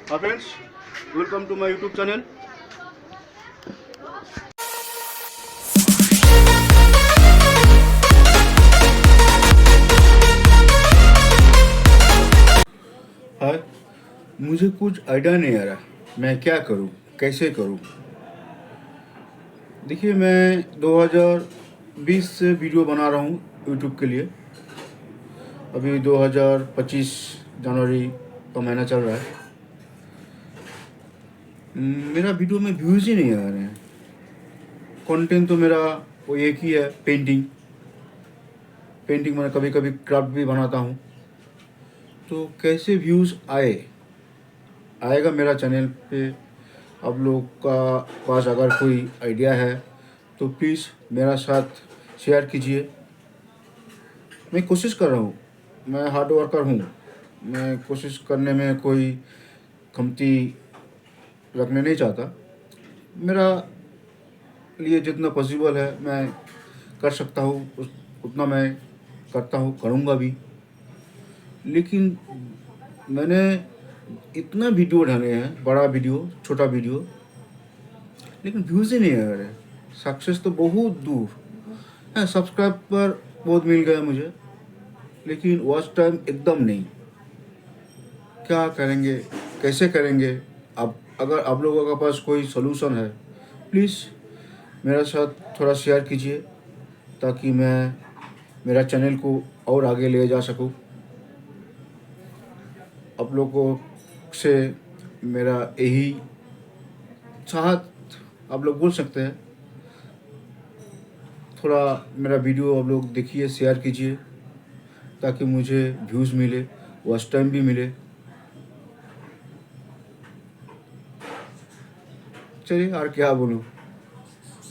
Hi friends, welcome to my YouTube channel. हाय, मुझे कुछ idea नहीं आ रहा मैं क्या करूं, कैसे करूं। देखिए मैं 2020 से वीडियो बना रहा हूं YouTube के लिए। अभी 2025 जनवरी का महीना चल रहा है। मेरा वीडियो में व्यूज़ ही नहीं आ रहे हैं। कंटेंट तो मेरा वो एक ही है, पेंटिंग। मैं कभी कभी क्राफ्ट भी बनाता हूँ। तो कैसे व्यूज़ आएगा मेरा चैनल पे। आप लोग का पास अगर कोई आइडिया है तो प्लीज़ मेरा साथ शेयर कीजिए। मैं कोशिश कर रहा हूँ, मैं हार्ड वर्कर हूँ। मैं कोशिश करने में कोई कमती रखने नहीं चाहता। मेरा लिए जितना पॉसिबल है मैं कर सकता हूँ, उतना मैं करता हूँ, करूँगा भी। लेकिन मैंने इतना वीडियो डाले हैं, बड़ा वीडियो, छोटा वीडियो, लेकिन व्यूज़ ही नहीं आ रहे। सक्सेस तो बहुत दूर है। सब्सक्राइबर बहुत मिल गया मुझे, लेकिन वॉच टाइम एकदम नहीं। क्या करेंगे, कैसे करेंगे। अब अगर आप लोगों के पास कोई सलूशन है, प्लीज़ मेरे साथ थोड़ा शेयर कीजिए ताकि मैं मेरा चैनल को और आगे ले जा सकूं। आप लोगों से मेरा यही चाहत, आप लोग बोल सकते हैं। थोड़ा मेरा वीडियो आप लोग देखिए, शेयर कीजिए ताकि मुझे व्यूज़ मिले, वॉच टाइम भी मिले। चलिए और क्या बोलूँ,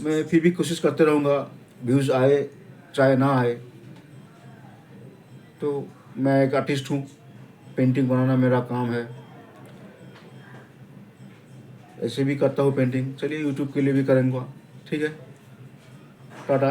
मैं फिर भी कोशिश करते रहूँगा, व्यूज़ आए चाहे ना आए। तो मैं एक आर्टिस्ट हूँ, पेंटिंग बनाना मेरा काम है। ऐसे भी करता हूँ पेंटिंग। चलिए यूट्यूब के लिए भी करूँगा। ठीक है, टाटा।